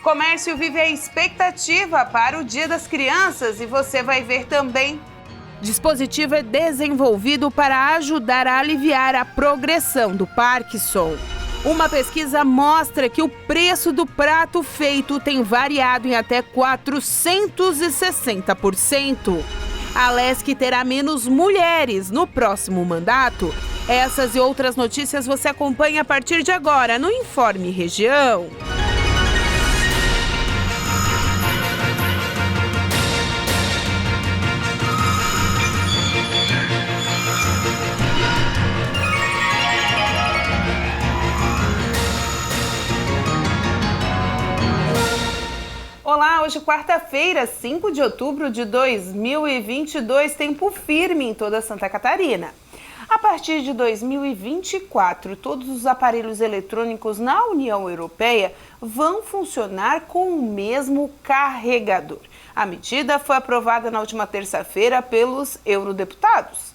Comércio vive a expectativa para o Dia das Crianças e você vai ver também. Dispositivo é desenvolvido para ajudar a aliviar a progressão do Parkinson. Uma pesquisa mostra que o preço do prato feito tem variado em até 460%. A Lesc terá menos mulheres no próximo mandato. Essas e outras notícias você acompanha a partir de agora no Informe Região. Olá, hoje quarta-feira, 5 de outubro de 2022, tempo firme em toda Santa Catarina. A partir de 2024, todos os aparelhos eletrônicos na União Europeia vão funcionar com o mesmo carregador. A medida foi aprovada na última terça-feira pelos eurodeputados.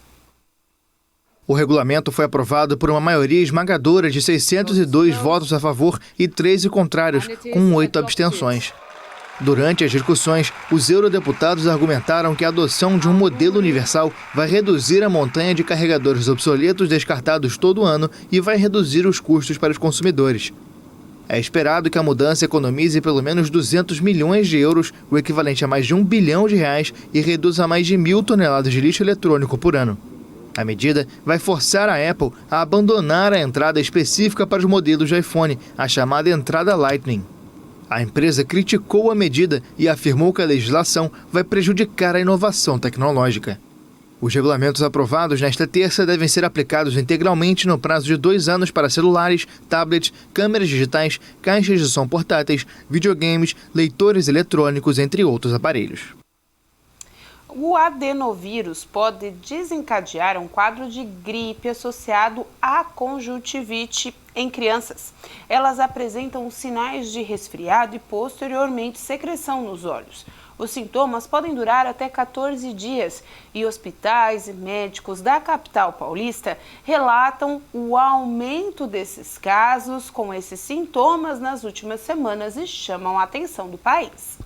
O regulamento foi aprovado por uma maioria esmagadora de 602 votos a favor e 13 contrários, com 8 abstenções. Durante as discussões, os eurodeputados argumentaram que a adoção de um modelo universal vai reduzir a montanha de carregadores obsoletos descartados todo ano e vai reduzir os custos para os consumidores. É esperado que a mudança economize pelo menos 200 milhões de euros, o equivalente a mais de R$1 bilhão, e reduza mais de 1.000 toneladas de lixo eletrônico por ano. A medida vai forçar a Apple a abandonar a entrada específica para os modelos de iPhone, a chamada entrada Lightning. A empresa criticou a medida e afirmou que a legislação vai prejudicar a inovação tecnológica. Os regulamentos aprovados nesta terça devem ser aplicados integralmente no prazo de 2 anos para celulares, tablets, câmeras digitais, caixas de som portáteis, videogames, leitores eletrônicos, entre outros aparelhos. O adenovírus pode desencadear um quadro de gripe associado à conjuntivite em crianças. Elas apresentam sinais de resfriado e, posteriormente, secreção nos olhos. Os sintomas podem durar até 14 dias e hospitais e médicos da capital paulista relatam o aumento desses casos com esses sintomas nas últimas semanas e chamam a atenção do país.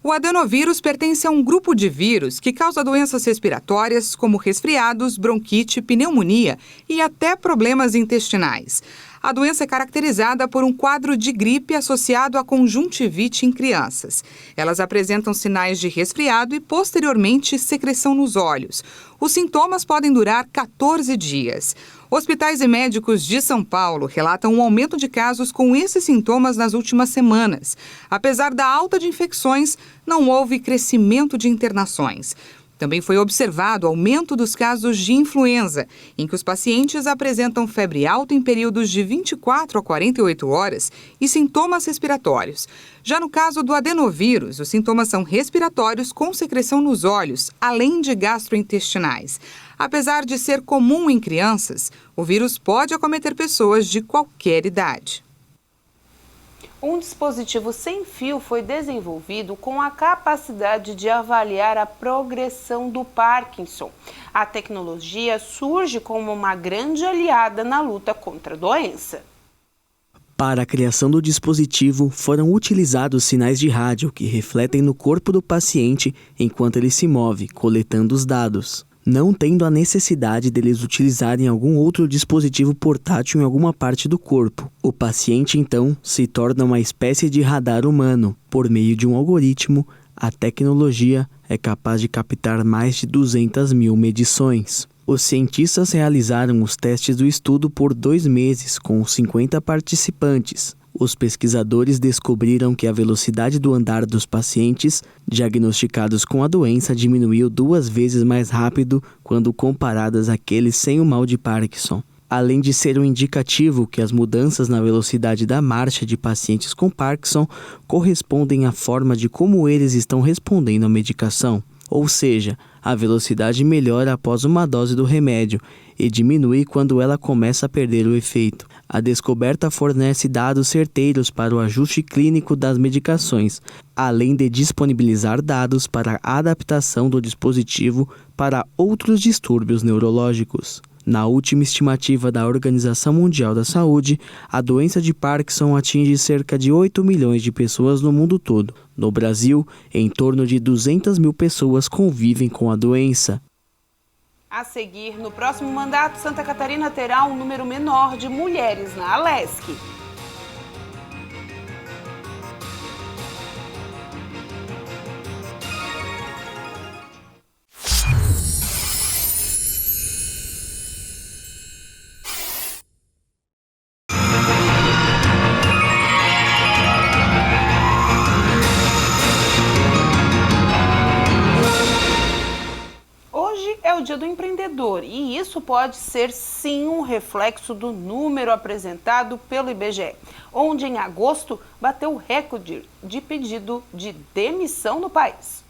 O adenovírus pertence a um grupo de vírus que causa doenças respiratórias como resfriados, bronquite, pneumonia e até problemas intestinais. A doença é caracterizada por um quadro de gripe associado à conjuntivite em crianças. Elas apresentam sinais de resfriado e, posteriormente, secreção nos olhos. Os sintomas podem durar 14 dias. Hospitais e médicos de São Paulo relatam um aumento de casos com esses sintomas nas últimas semanas. Apesar da alta de infecções, não houve crescimento de internações. Também foi observado aumento dos casos de influenza, em que os pacientes apresentam febre alta em períodos de 24 a 48 horas e sintomas respiratórios. Já no caso do adenovírus, os sintomas são respiratórios com secreção nos olhos, além de gastrointestinais. Apesar de ser comum em crianças, o vírus pode acometer pessoas de qualquer idade. Um dispositivo sem fio foi desenvolvido com a capacidade de avaliar a progressão do Parkinson. A tecnologia surge como uma grande aliada na luta contra a doença. Para a criação do dispositivo, foram utilizados sinais de rádio que refletem no corpo do paciente enquanto ele se move, coletando os dados, não tendo a necessidade deles utilizarem algum outro dispositivo portátil em alguma parte do corpo. O paciente, então, se torna uma espécie de radar humano. Por meio de um algoritmo, a tecnologia é capaz de captar mais de 200 mil medições. Os cientistas realizaram os testes do estudo por 2 meses, com 50 participantes. Os pesquisadores descobriram que a velocidade do andar dos pacientes diagnosticados com a doença diminuiu 2 vezes mais rápido quando comparadas àqueles sem o mal de Parkinson. Além de ser um indicativo que as mudanças na velocidade da marcha de pacientes com Parkinson correspondem à forma de como eles estão respondendo à medicação. Ou seja, a velocidade melhora após uma dose do remédio e diminui quando ela começa a perder o efeito. A descoberta fornece dados certeiros para o ajuste clínico das medicações, além de disponibilizar dados para a adaptação do dispositivo para outros distúrbios neurológicos. Na última estimativa da Organização Mundial da Saúde, a doença de Parkinson atinge cerca de 8 milhões de pessoas no mundo todo. No Brasil, em torno de 200 mil pessoas convivem com a doença. A seguir, no próximo mandato, Santa Catarina terá um número menor de mulheres na Alesc. É o Dia do Empreendedor e isso pode ser sim um reflexo do número apresentado pelo IBGE, onde em agosto bateu o recorde de pedido de demissão no país.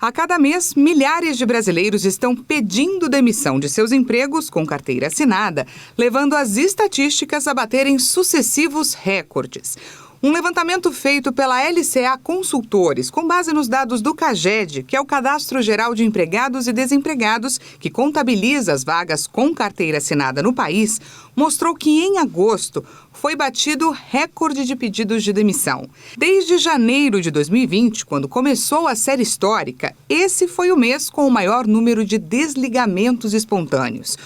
A cada mês, milhares de brasileiros estão pedindo demissão de seus empregos com carteira assinada, levando as estatísticas a baterem sucessivos recordes. Um levantamento feito pela LCA Consultores, com base nos dados do CAGED, que é o Cadastro Geral de Empregados e Desempregados, que contabiliza as vagas com carteira assinada no país, mostrou que em agosto foi batido recorde de pedidos de demissão. Desde janeiro de 2020, quando começou a série histórica, esse foi o mês com o maior número de desligamentos espontâneos.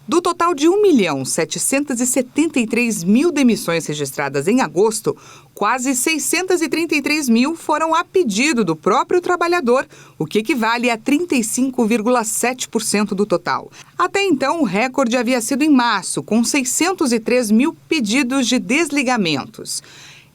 Do total de 1.773.000 demissões registradas em agosto, quase 633 mil foram a pedido do próprio trabalhador, o que equivale a 35,7% do total. Até então, o recorde havia sido em março, com 603 mil pedidos de desligamentos.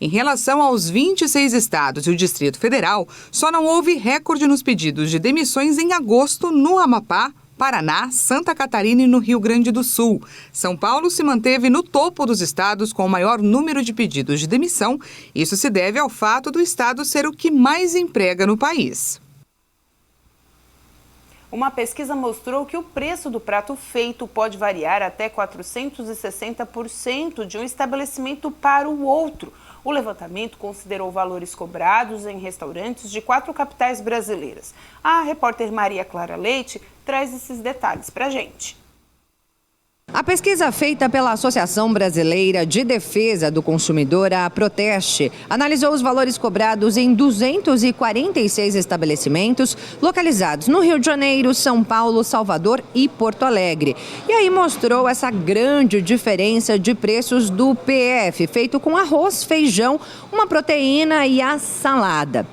Em relação aos 26 estados e o Distrito Federal, só não houve recorde nos pedidos de demissões em agosto no Amapá, Paraná, Santa Catarina e no Rio Grande do Sul. São Paulo se manteve no topo dos estados com o maior número de pedidos de demissão. Isso se deve ao fato do estado ser o que mais emprega no país. Uma pesquisa mostrou que o preço do prato feito pode variar até 460% de um estabelecimento para o outro. O levantamento considerou valores cobrados em restaurantes de 4 capitais brasileiras. A repórter Maria Clara Leite traz esses detalhes para a gente. A pesquisa feita pela Associação Brasileira de Defesa do Consumidor, a Proteste, analisou os valores cobrados em 246 estabelecimentos localizados no Rio de Janeiro, São Paulo, Salvador e Porto Alegre. E aí mostrou essa grande diferença de preços do PF, feito com arroz, feijão, uma proteína e a salada.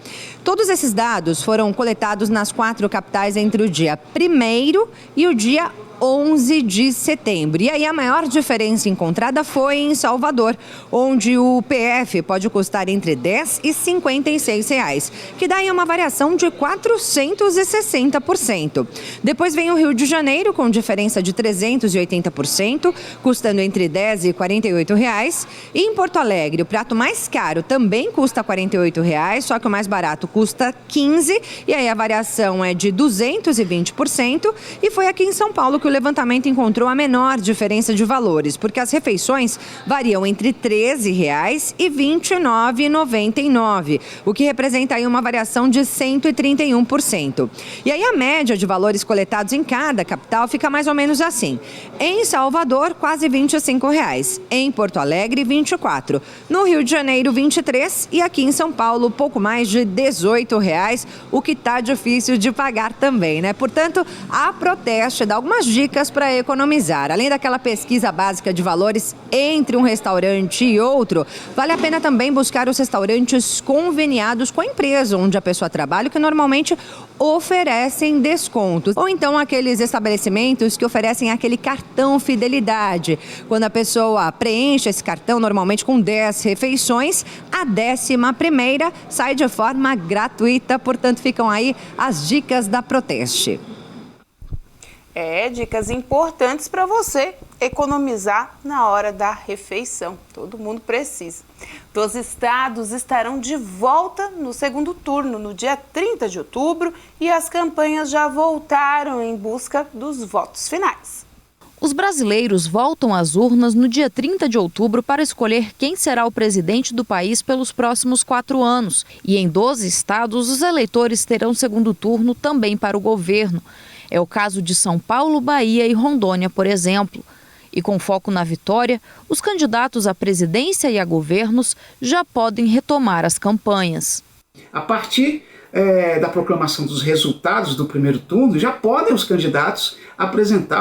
Todos esses dados foram coletados nas 4 capitais entre o dia 1º e o dia 11 de setembro. E aí a maior diferença encontrada foi em Salvador, onde o PF pode custar entre R$10 e R$56, que dá aí uma variação de 460%. Depois vem o Rio de Janeiro, com diferença de 380%, custando entre R$10 e R$48. E em Porto Alegre, o prato mais caro também custa R$48, só que o mais barato custa R$15, e aí a variação é de 220%. E foi aqui em São Paulo que o levantamento encontrou a menor diferença de valores, porque as refeições variam entre R$13 e R$29,99, o que representa aí uma variação de 131%. E aí a média de valores coletados em cada capital fica mais ou menos assim. Em Salvador, quase R$25, em Porto Alegre, R$24, no Rio de Janeiro, R$23 e aqui em São Paulo, pouco mais de R$18, o que tá difícil de pagar também, né? Portanto, a Proteste dá algumas dicas para economizar. Além daquela pesquisa básica de valores entre um restaurante e outro, vale a pena também buscar os restaurantes conveniados com a empresa onde a pessoa trabalha, que normalmente oferecem descontos. Ou então aqueles estabelecimentos que oferecem aquele cartão fidelidade. Quando a pessoa preenche esse cartão, normalmente com 10 refeições, a 11ª sai de forma gratuita. Portanto, ficam aí as dicas da Proteste. Dicas importantes para você economizar na hora da refeição. Todo mundo precisa. 12 estados estarão de volta no segundo turno, no dia 30 de outubro, e as campanhas já voltaram em busca dos votos finais. Os brasileiros voltam às urnas no dia 30 de outubro para escolher quem será o presidente do país pelos próximos 4 anos. E em 12 estados, os eleitores terão segundo turno também para o governo. É o caso de São Paulo, Bahia e Rondônia, por exemplo. E com foco na vitória, os candidatos à presidência e a governos já podem retomar as campanhas. A partir da proclamação dos resultados do primeiro turno, já podem os candidatos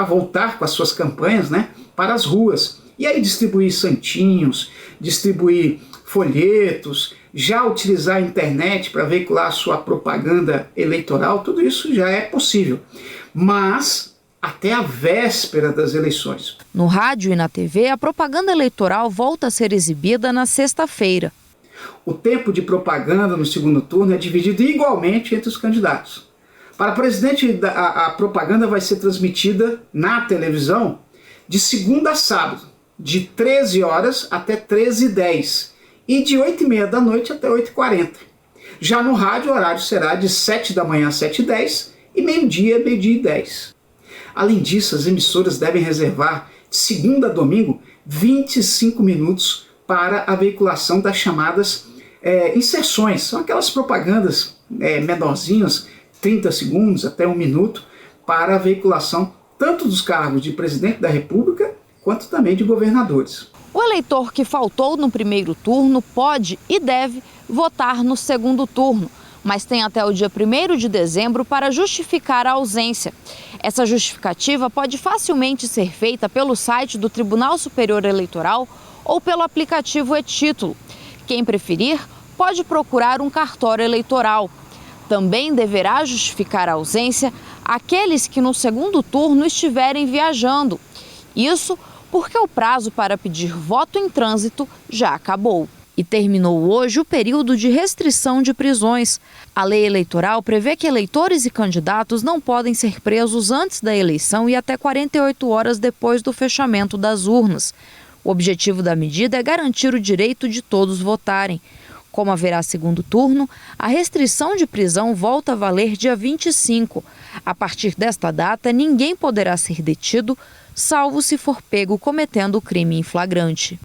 voltar com as suas campanhas, né, para as ruas. E aí distribuir santinhos, distribuir folhetos, já utilizar a internet para veicular a sua propaganda eleitoral, tudo isso já é possível. Mas até a véspera das eleições. No rádio e na TV, a propaganda eleitoral volta a ser exibida na sexta-feira. O tempo de propaganda no segundo turno é dividido igualmente entre os candidatos. Para presidente, a propaganda vai ser transmitida na televisão de segunda a sábado, de 13 horas até 13h10 e de 8h30 da noite até 8h40. Já no rádio, o horário será de 7 da manhã às 7h10 e meio-dia e 10. Além disso, as emissoras devem reservar de segunda a domingo 25 minutos para a veiculação das chamadas inserções. São aquelas propagandas menorzinhas, 30 segundos até 1 minuto, para a veiculação tanto dos cargos de presidente da República quanto também de governadores. O eleitor que faltou no primeiro turno pode e deve votar no segundo turno, mas tem até o dia 1º de dezembro para justificar a ausência. Essa justificativa pode facilmente ser feita pelo site do Tribunal Superior Eleitoral ou pelo aplicativo e-Título. Quem preferir, pode procurar um cartório eleitoral. Também deverá justificar a ausência aqueles que no segundo turno estiverem viajando. Isso porque o prazo para pedir voto em trânsito já acabou. E terminou hoje o período de restrição de prisões. A lei eleitoral prevê que eleitores e candidatos não podem ser presos antes da eleição e até 48 horas depois do fechamento das urnas. O objetivo da medida é garantir o direito de todos votarem. Como haverá segundo turno, a restrição de prisão volta a valer dia 25. A partir desta data, ninguém poderá ser detido, salvo se for pego cometendo crime em flagrante.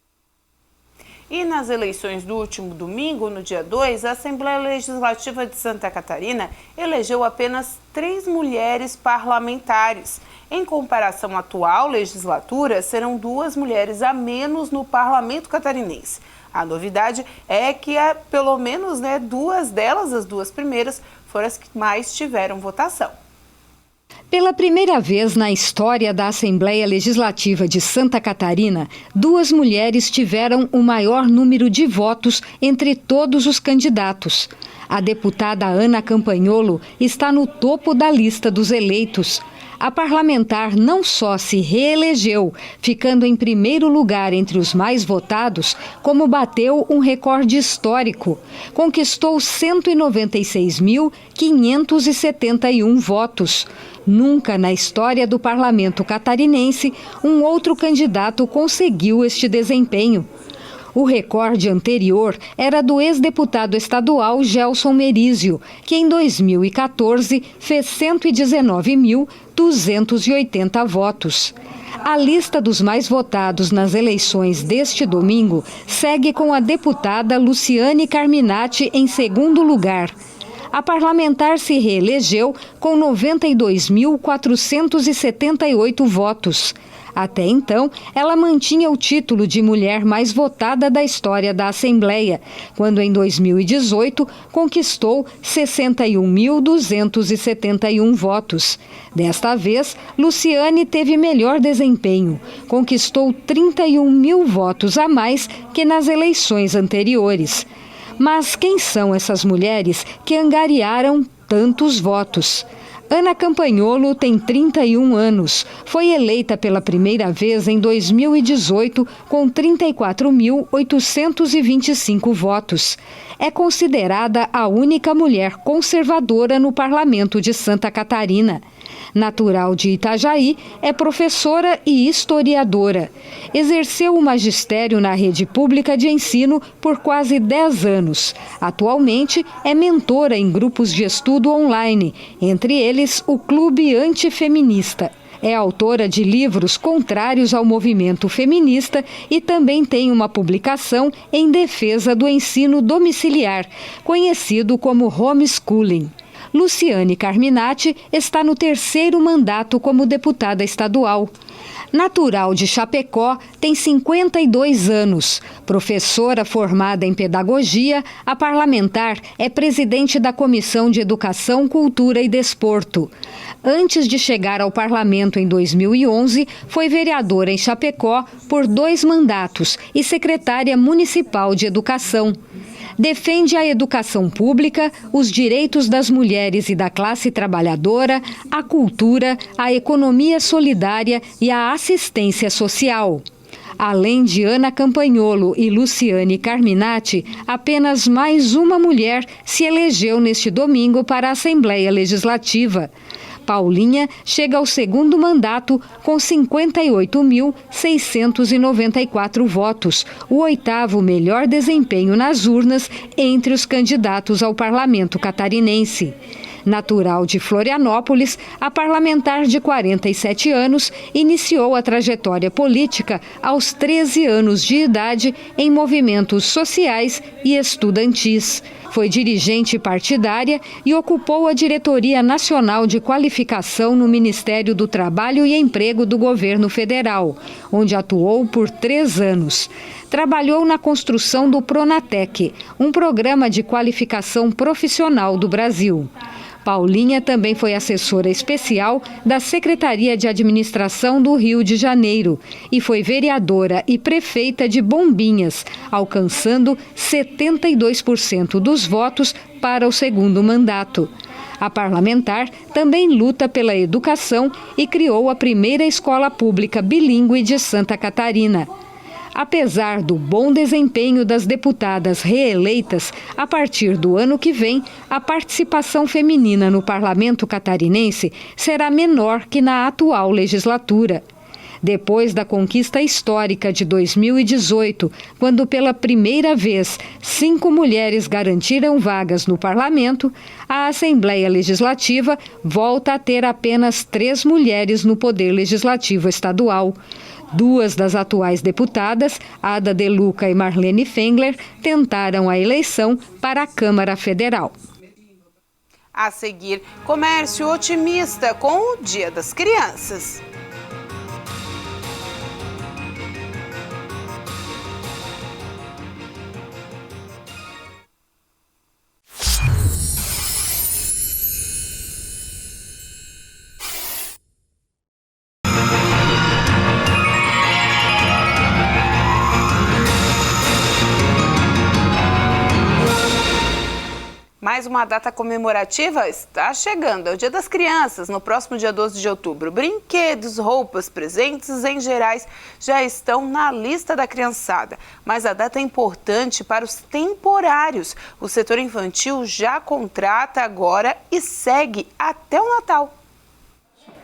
E nas eleições do último domingo, no dia 2, a Assembleia Legislativa de Santa Catarina elegeu apenas 3 mulheres parlamentares. Em comparação à atual legislatura, serão 2 mulheres a menos no parlamento catarinense. A novidade é que pelo menos 2 delas, as 2 primeiras, foram as que mais tiveram votação. Pela primeira vez na história da Assembleia Legislativa de Santa Catarina, 2 mulheres tiveram o maior número de votos entre todos os candidatos. A deputada Ana Campanholo está no topo da lista dos eleitos. A parlamentar não só se reelegeu, ficando em primeiro lugar entre os mais votados, como bateu um recorde histórico. Conquistou 196.571 votos. Nunca na história do parlamento catarinense um outro candidato conseguiu este desempenho. O recorde anterior era do ex-deputado estadual Gelson Merizio, que em 2014 fez 119.280 votos. A lista dos mais votados nas eleições deste domingo segue com a deputada Luciane Carminati em segundo lugar. A parlamentar se reelegeu com 92.478 votos. Até então, ela mantinha o título de mulher mais votada da história da Assembleia, quando em 2018 conquistou 61.271 votos. Desta vez, Luciane teve melhor desempenho, conquistou 31.000 votos a mais que nas eleições anteriores. Mas quem são essas mulheres que angariaram tantos votos? Ana Campanholo tem 31 anos. Foi eleita pela primeira vez em 2018 com 34.825 votos. É considerada a única mulher conservadora no parlamento de Santa Catarina. Natural de Itajaí, é professora e historiadora. Exerceu o magistério na rede pública de ensino por quase 10 anos. Atualmente, é mentora em grupos de estudo online, entre eles o Clube Antifeminista. É autora de livros contrários ao movimento feminista e também tem uma publicação em defesa do ensino domiciliar, conhecido como homeschooling. Luciane Carminati está no 3º mandato como deputada estadual. Natural de Chapecó, tem 52 anos. Professora formada em pedagogia, a parlamentar é presidente da Comissão de Educação, Cultura e Desporto. Antes de chegar ao parlamento em 2011, foi vereadora em Chapecó por 2 mandatos e secretária municipal de Educação. Defende a educação pública, os direitos das mulheres e da classe trabalhadora, a cultura, a economia solidária e a assistência social. Além de Ana Campagnolo e Luciane Carminati, apenas mais uma mulher se elegeu neste domingo para a Assembleia Legislativa. Paulinha chega ao 2º mandato com 58.694 votos, o 8º melhor desempenho nas urnas entre os candidatos ao parlamento catarinense. Natural de Florianópolis, a parlamentar de 47 anos iniciou a trajetória política aos 13 anos de idade em movimentos sociais e estudantis. Foi dirigente partidária e ocupou a Diretoria Nacional de Qualificação no Ministério do Trabalho e Emprego do Governo Federal, onde atuou por 3 anos. Trabalhou na construção do Pronatec, um programa de qualificação profissional do Brasil. Paulinha também foi assessora especial da Secretaria de Administração do Rio de Janeiro e foi vereadora e prefeita de Bombinhas, alcançando 72% dos votos para o 2º mandato. A parlamentar também luta pela educação e criou a primeira escola pública bilíngue de Santa Catarina. Apesar do bom desempenho das deputadas reeleitas, a partir do ano que vem, a participação feminina no parlamento catarinense será menor que na atual legislatura. Depois da conquista histórica de 2018, quando pela primeira vez 5 mulheres garantiram vagas no parlamento, a Assembleia Legislativa volta a ter apenas 3 mulheres no Poder Legislativo Estadual. 2 das atuais deputadas, Ada De Luca e Marlene Fengler, tentaram a eleição para a Câmara Federal. A seguir, comércio otimista com o Dia das Crianças. Mais uma data comemorativa está chegando, é o Dia das Crianças, no próximo dia 12 de outubro. Brinquedos, roupas, presentes em gerais já estão na lista da criançada. Mas a data é importante para os temporários. O setor infantil já contrata agora e segue até o Natal.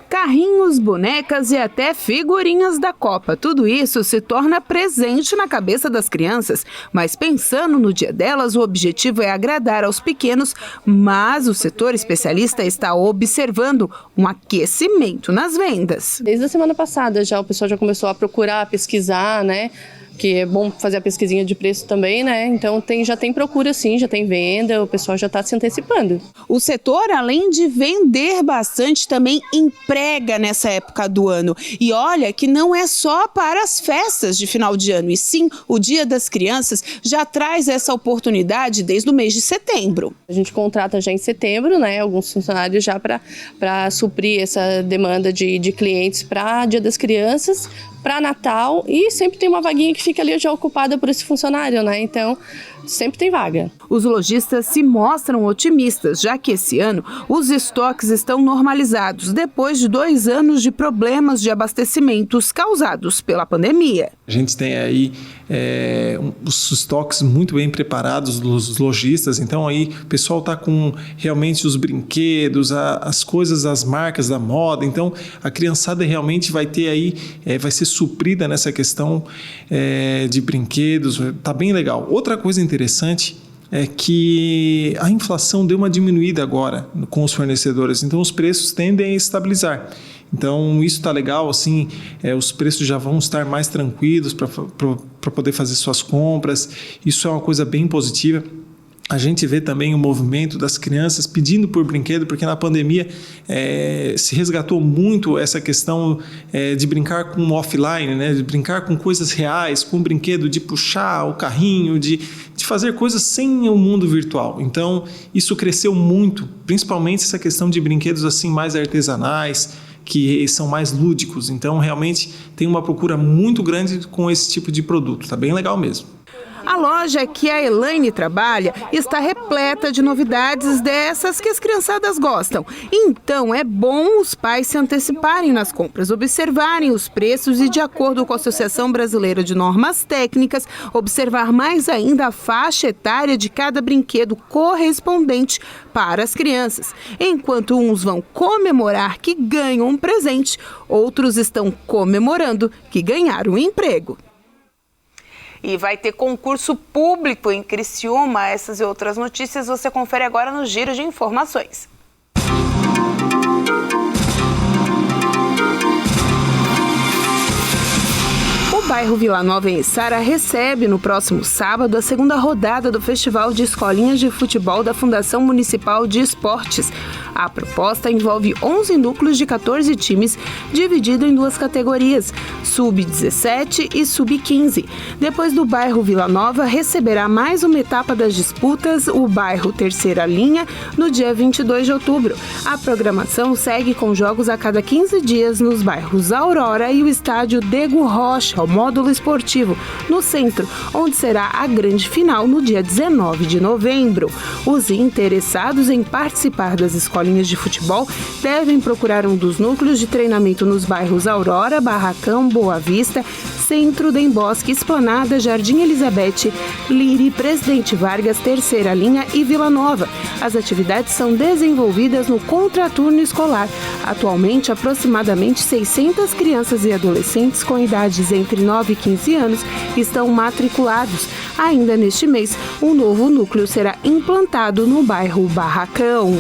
Carrinhos, bonecas e até figurinhas da Copa. Tudo isso se torna presente na cabeça das crianças. Mas pensando no dia delas, o objetivo é agradar aos pequenos, mas o setor especialista está observando um aquecimento nas vendas. Desde a semana passada já o pessoal já começou a procurar, a pesquisar, né? Que é bom fazer a pesquisinha de preço também, né? Então já tem procura sim, já tem venda, o pessoal já está se antecipando. O setor, além de vender bastante, também emprega nessa época do ano. E olha que não é só para as festas de final de ano, e sim o Dia das Crianças já traz essa oportunidade desde o mês de setembro. A gente contrata já em setembro, né? Alguns funcionários já para suprir essa demanda de clientes para Dia das Crianças, para Natal, e sempre tem uma vaguinha que fica ali já ocupada por esse funcionário, né? Então, sempre tem vaga. Os lojistas se mostram otimistas, já que esse ano os estoques estão normalizados, depois de 2 anos de problemas de abastecimentos causados pela pandemia. A gente tem aí os estoques muito bem preparados dos lojistas, então aí o pessoal está com realmente os brinquedos, as coisas, as marcas da moda, então a criançada realmente vai ter aí, vai ser suprida nessa questão de brinquedos, tá bem legal. Outra coisa interessante é que a inflação deu uma diminuída agora com os fornecedores, então os preços tendem a estabilizar. Então isso está legal, assim, os preços já vão estar mais tranquilos para poder fazer suas compras, isso é uma coisa bem positiva. A gente vê também o movimento das crianças pedindo por brinquedo, porque na pandemia se resgatou muito essa questão de brincar com offline, né? De brincar com coisas reais, com o brinquedo, de puxar o carrinho, de fazer coisas sem o mundo virtual. Então, isso cresceu muito, principalmente essa questão de brinquedos assim mais artesanais, que são mais lúdicos. Então, realmente, tem uma procura muito grande com esse tipo de produto. Tá bem legal mesmo. A loja que a Elaine trabalha está repleta de novidades dessas que as criançadas gostam. Então é bom os pais se anteciparem nas compras, observarem os preços e, de acordo com a Associação Brasileira de Normas Técnicas, observar mais ainda a faixa etária de cada brinquedo correspondente para as crianças. Enquanto uns vão comemorar que ganham um presente, outros estão comemorando que ganharam um emprego. E vai ter concurso público em Criciúma. Essas e outras notícias você confere agora no Giro de Informações. O bairro Vila Nova, em Içara, recebe no próximo sábado a segunda rodada do Festival de Escolinhas de Futebol da Fundação Municipal de Esportes. A proposta envolve 11 núcleos de 14 times, dividido em duas categorias, Sub-17 e Sub-15. Depois do bairro Vila Nova, receberá mais uma etapa das disputas, o bairro Terceira Linha, no dia 22 de outubro. A programação segue com jogos a cada 15 dias nos bairros Aurora e o estádio Dego Rocha, o módulo esportivo, no centro, onde será a grande final no dia 19 de novembro. Os interessados em participar das escolinhas de futebol devem procurar um dos núcleos de treinamento nos bairros Aurora, Barracão, Boa Vista, Centro, Dem Bosque, Esplanada, Jardim Elizabeth, Liri, Presidente Vargas, Terceira Linha e Vila Nova. As atividades são desenvolvidas no contraturno escolar. Atualmente, aproximadamente 600 crianças e adolescentes com idades entre 9 e 15 anos estão matriculados. Ainda neste mês, um novo núcleo será implantado no bairro Barracão.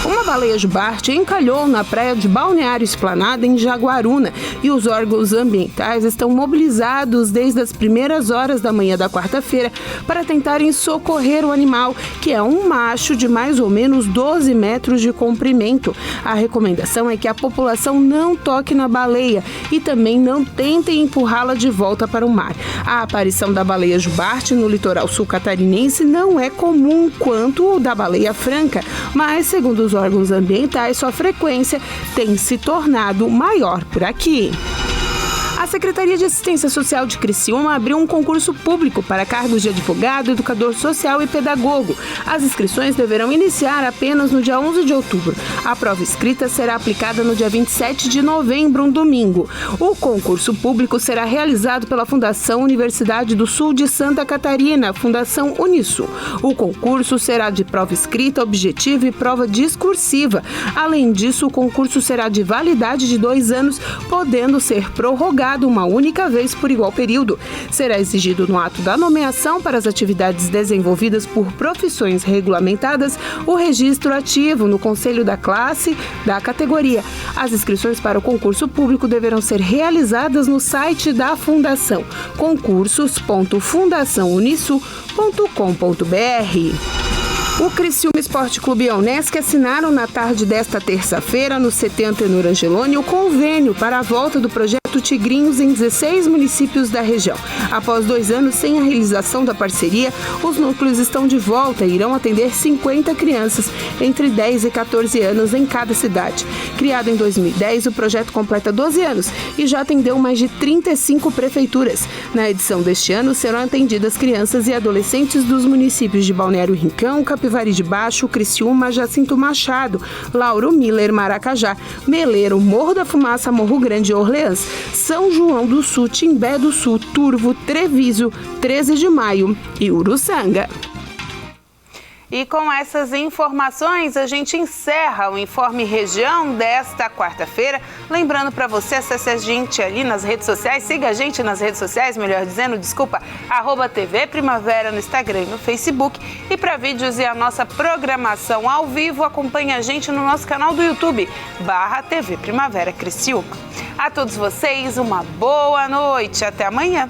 Uma baleia jubarte encalhou na praia de Balneário Esplanada, em Jaguaruna, e os órgãos ambientais estão mobilizados desde as primeiras horas da manhã da quarta-feira para tentarem socorrer o animal, que é um macho de mais ou menos 12 metros de comprimento. A recomendação é que a população não toque na baleia e também não tentem empurrá-la de volta para o mar. A aparição da baleia jubarte no litoral sul catarinense não é comum quanto o da baleia franca, mas, segundo os órgãos ambientais, sua frequência tem se tornado maior por aqui. A Secretaria de Assistência Social de Criciúma abriu um concurso público para cargos de advogado, educador social e pedagogo. As inscrições deverão iniciar apenas no dia 11 de outubro. A prova escrita será aplicada no dia 27 de novembro, um domingo. O concurso público será realizado pela Fundação Universidade do Sul de Santa Catarina, Fundação Unisul. O concurso será de prova escrita, objetiva e prova discursiva. Além disso, o concurso será de validade de 2 anos, podendo ser prorrogado uma única vez por igual período. Será exigido no ato da nomeação para as atividades desenvolvidas por profissões regulamentadas o registro ativo no conselho da classe da categoria. As inscrições para o concurso público deverão ser realizadas no site da Fundação, concursos.fundaçãounisul.com.br. O Criciúma Esporte Clube e a Unesc assinaram na tarde desta terça-feira, no CT Antenor Angeloni, o convênio para a volta do projeto Tigrinhos em 16 municípios da região. Após 2 anos sem a realização da parceria, os núcleos estão de volta e irão atender 50 crianças entre 10 e 14 anos em cada cidade. Criado em 2010, o projeto completa 12 anos e já atendeu mais de 35 prefeituras. Na edição deste ano, serão atendidas crianças e adolescentes dos municípios de Balneário Rincão, Capivari de Baixo, Criciúma, Jacinto Machado, Lauro Miller, Maracajá, Meleiro, Morro da Fumaça, Morro Grande e Orleans, São João do Sul, Timbé do Sul, Turvo, Treviso, 13 de Maio e Uruçanga. E com essas informações, a gente encerra o Informe Região desta quarta-feira. Lembrando para você, acesse a gente ali nas redes sociais, siga a gente nas redes sociais, @TV Primavera no Instagram e no Facebook. E para vídeos e a nossa programação ao vivo, acompanhe a gente no nosso canal do YouTube, /TV Primavera Criciúma. A todos vocês, uma boa noite. Até amanhã.